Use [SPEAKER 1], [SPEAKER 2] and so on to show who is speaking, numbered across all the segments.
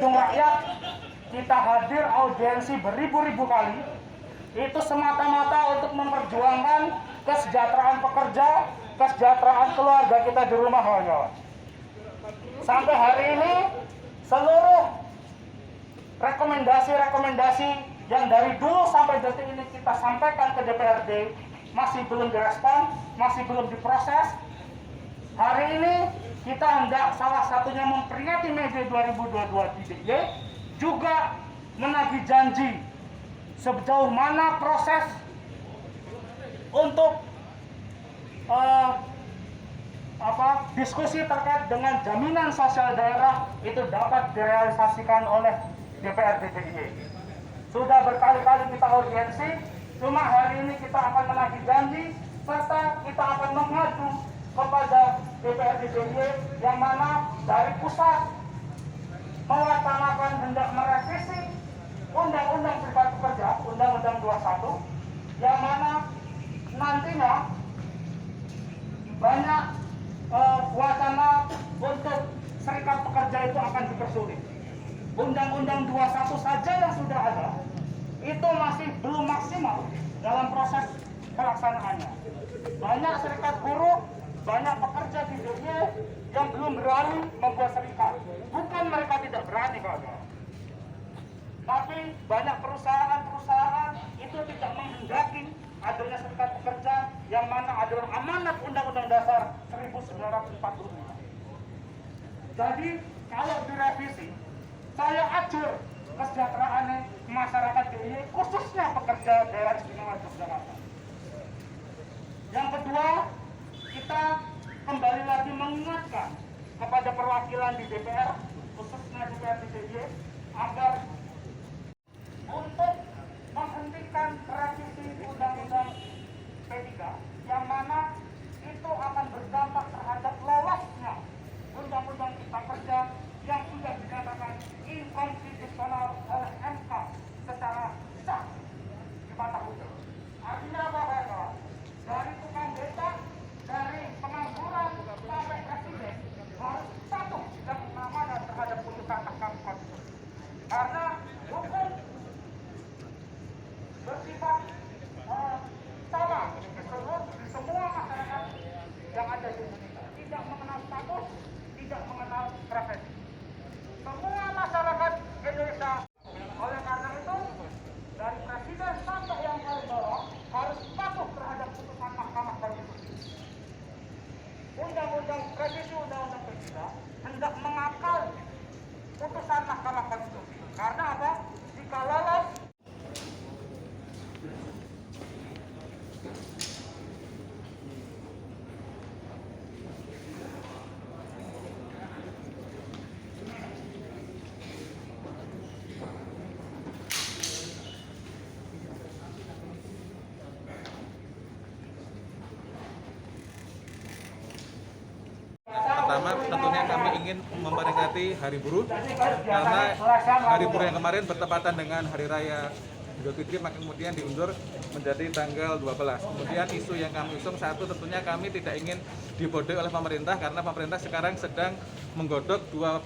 [SPEAKER 1] gedung rakyat, kita hadir audiensi beribu-ribu kali, itu semata-mata untuk memperjuangkan kesejahteraan pekerja, kesejahteraan keluarga kita di rumah, kawan-kawan. Sampai hari ini seluruh rekomendasi-rekomendasi yang dari dulu sampai detik ini kita sampaikan ke DPRD masih belum direspon, masih belum diproses. Hari ini kita hendak salah satunya memperingati Mei 2022 di DIY, juga menagih janji sejauh mana proses untuk diskusi terkait dengan jaminan sosial daerah itu dapat direalisasikan oleh DPRD DIY. Sudah berkali-kali kita audiensi, cuma hari ini kita akan menagih janji serta kita akan mengadu kepada DPRD DIY yang mana dari pusat mewacanakan hendak merevisi Undang-Undang Serikat Pekerja, Undang-Undang 21, yang mana nantinya banyak wacana untuk serikat pekerja itu akan dipersulit. Undang-Undang 21 saja yang sudah ada itu masih belum maksimal dalam proses pelaksanaannya. Banyak serikat buruh, banyak pekerja di dunia yang belum berani membuat serikat. Bukan mereka tidak berani, kawan-kawan, tapi banyak perusahaan-perusahaan itu tidak menghendaki adanya serikat pekerja yang mana adalah amanat Undang-Undang Dasar 1945. Jadi kalau direvisi, saya ajur kesejahteraan masyarakat ini, khususnya pekerja daerah istimewa Yogyakarta. Yang kedua, kita kembali lagi mengingatkan kepada perwakilan di DPR, khususnya DPRD DIY, agar untuk menghentikan revisi Undang-Undang P3 yang mana itu akan berdampak terhadap lolosnya Undang-Undang Cipta Kerja yang sudah dinyatakan inkonstitusional oleh MK secara sah di mata hukum. Artinya apa, Pak? Dari tukang becak, dari pengangguran sampai presiden harus patuh dan mengamankan terhadap putusan Mahkamah Konstitusi. Karena hukum bersifat sama di semua masyarakat yang ada di Indonesia, tidak mengenal status, tidak mengenal profesi. Semua masyarakat Indonesia. Oleh karena itu, dari presiden sampai yang paling bawah harus patuh terhadap putusan Mahkamah Konstitusi. Undang-undang revisi Undang-Undang P3 hendak mengakal putusan Mahkamah Konstitusi. Karena apa? Jika lolos
[SPEAKER 2] pertama, tentunya kami ingin memperingati Hari Buruh karena Hari Buruh yang kemarin bertepatan dengan Hari Raya Idul Fitri, maka kemudian diundur menjadi tanggal 12. Kemudian isu yang kami usung, satu, tentunya kami tidak ingin dibodohi oleh pemerintah karena pemerintah sekarang sedang menggodok dua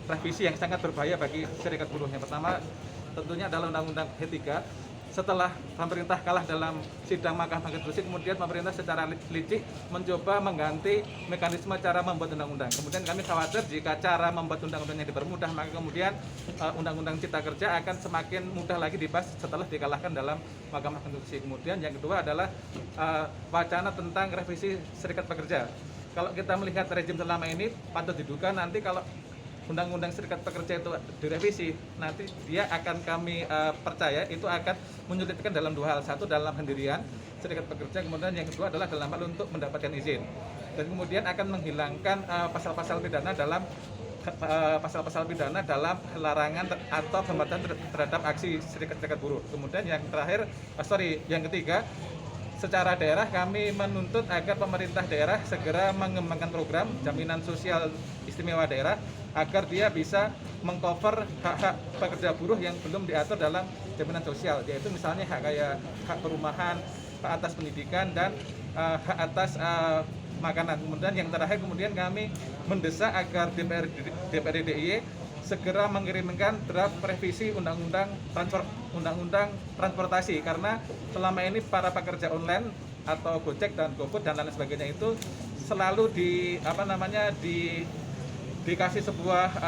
[SPEAKER 2] revisi yang sangat berbahaya bagi serikat buruh. Yang pertama tentunya adalah Undang-Undang P3. Setelah pemerintah kalah dalam sidang Mahkamah Konstitusi, kemudian pemerintah secara licik mencoba mengganti mekanisme cara membuat undang-undang. Kemudian kami khawatir jika cara membuat undang-undangnya dipermudah, maka kemudian undang-undang Cipta Kerja akan semakin mudah lagi dibahas setelah dikalahkan dalam Mahkamah Konstitusi. Kemudian yang kedua adalah wacana tentang revisi serikat pekerja. Kalau kita melihat rejim selama ini, patut diduga nanti kalau Undang-Undang Serikat Pekerja itu direvisi, nanti dia akan kami percaya itu akan menyulitkan dalam dua hal. Satu, dalam pendirian serikat pekerja, kemudian yang kedua adalah dalam hal untuk mendapatkan izin. Dan kemudian akan menghilangkan pasal-pasal pidana dalam larangan atau pembatasan terhadap aksi serikat buruh. Kemudian yang ketiga, secara daerah kami menuntut agar pemerintah daerah segera mengembangkan program jaminan sosial istimewa daerah agar dia bisa mengcover hak-hak pekerja buruh yang belum diatur dalam jaminan sosial, yaitu misalnya hak perumahan, hak atas pendidikan, dan hak atas makanan. Kemudian yang terakhir, kemudian kami mendesak agar DPRD DIY segera mengirimkan draft revisi undang-undang transportasi, karena selama ini para pekerja online atau Gojek dan GoFood dan lain sebagainya itu selalu dikasih sebuah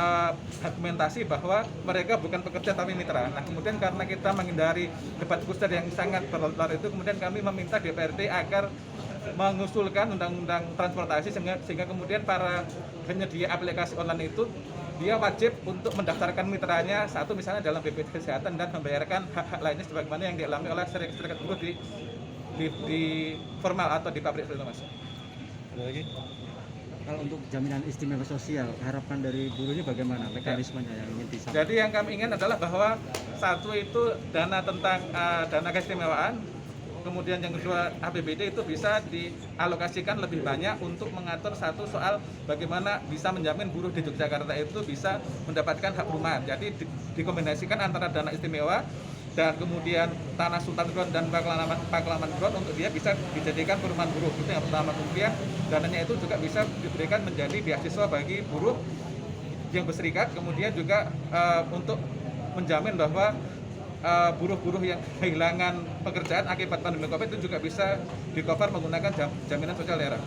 [SPEAKER 2] argumentasi bahwa mereka bukan pekerja tapi mitra. Nah, kemudian karena kita menghindari debat booster yang sangat berlarut itu, kemudian kami meminta DPRD agar mengusulkan undang-undang transportasi sehingga kemudian para penyedia aplikasi online itu dia wajib untuk mendaftarkan mitranya satu misalnya dalam BPJS Kesehatan dan membayarkan hak-hak lainnya sebagaimana yang dialami oleh serikat buruh di formal atau di pabrik itu, Mas.
[SPEAKER 3] Ada lagi? Kalau untuk jaminan istimewa sosial, harapan dari buruhnya bagaimana mekanismenya yang ingin disampaikan?
[SPEAKER 2] Jadi yang kami ingin adalah bahwa satu itu dana tentang dana keistimewaan, kemudian yang kedua APBD itu bisa dialokasikan lebih banyak untuk mengatur satu soal bagaimana bisa menjamin buruh di Yogyakarta itu bisa mendapatkan hak perumahan. Jadi dikombinasikan antara dana istimewa dan kemudian tanah Sultan Ground dan Paklaman Ground untuk dia bisa dijadikan perumahan buruh. Itu yang pertama. Kemudian dananya itu juga bisa diberikan menjadi beasiswa bagi buruh yang berserikat. Kemudian juga untuk menjamin bahwa buruh-buruh yang kehilangan pekerjaan akibat pandemi Covid itu juga bisa di-cover menggunakan jaminan sosial daerah.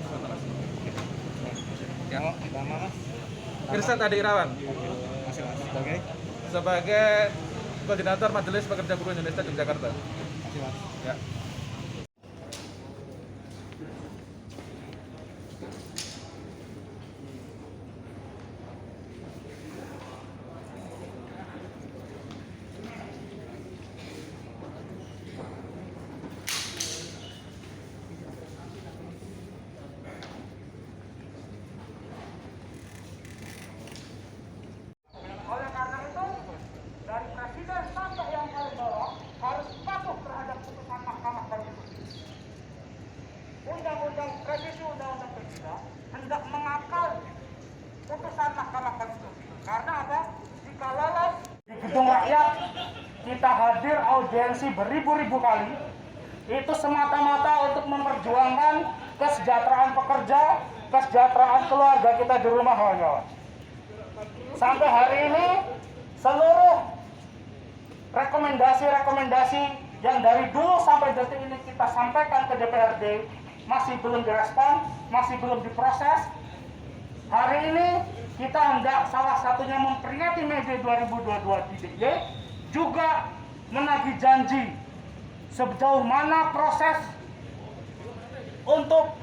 [SPEAKER 3] Yang pertama,
[SPEAKER 2] Irsyad Adi Irawan sebagai Koordinator Majelis Pekerja Buruh Indonesia Yogyakarta. Ya.
[SPEAKER 1] Oleh karena itu, dari presiden sampai yang paling bawah harus patuh terhadap putusan Mahkamah Konstitusi. Undang-undang revisi Undang-Undang P3 hendak mengakal putusan Mahkamah Konstitusi. Karena apa? Jika lolos di gedung rakyat, kita hadir audiensi beribu-ribu kali, itu semata-mata untuk memperjuangkan kesejahteraan pekerja, kesejahteraan keluarga kita di rumah, kawan-kawan. Sampai hari ini seluruh rekomendasi yang dari dulu sampai detik ini kita sampaikan ke DPRD masih belum direspon, masih belum diproses. Hari ini kita hendak salah satunya memperingati Mei 2022 di DIY, juga menagih janji sejauh mana proses untuk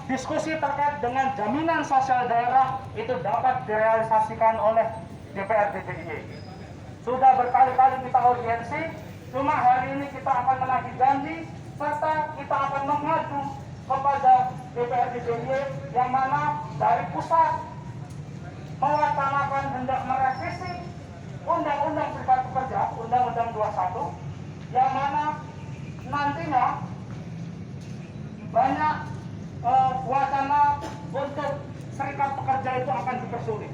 [SPEAKER 1] diskusi terkait dengan jaminan sosial daerah itu dapat direalisasikan oleh DPRD DIY. Sudah berkali-kali kita audiensi, cuma hari ini kita akan menagih janji serta kita akan mengadu kepada DPRD DIY yang mana dari pusat mewacanakan hendak merevisi Undang-Undang Serikat Pekerja, Undang-Undang 21, yang mana nantinya banyak wacana untuk serikat pekerja itu akan dipersulit.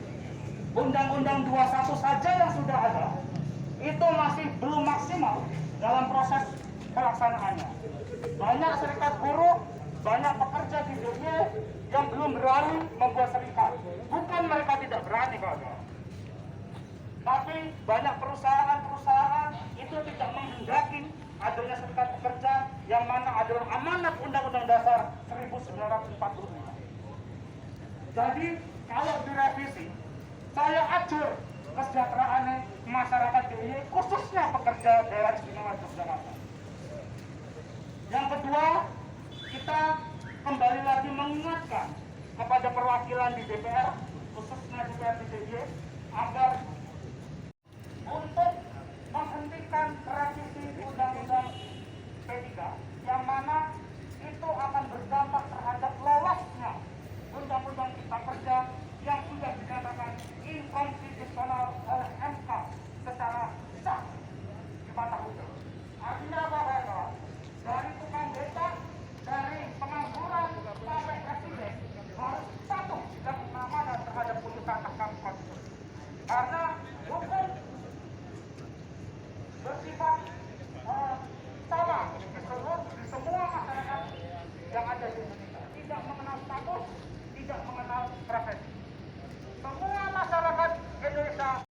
[SPEAKER 1] Undang-Undang 21 saja yang sudah ada itu masih belum maksimal dalam proses pelaksanaannya. Banyak serikat buruh, banyak pekerja di dunia yang belum berani membuat serikat. Bukan mereka tidak berani, kawan-kawan, tapi banyak perusahaan-perusahaan itu tidak menghendaki adanya serikat pekerja yang mana adalah amanat Undang-Undang Dasar 1945. Jadi kalau direvisi, saya ajur kesejahteraan masyarakat DIY, khususnya pekerja daerah istimewa Yogyakarta. Yang kedua, kita kembali lagi mengingatkan kepada perwakilan di DPR, khususnya DPR di DIY, agar untuk menghentikan revisi Undang-Undang P3 yang mana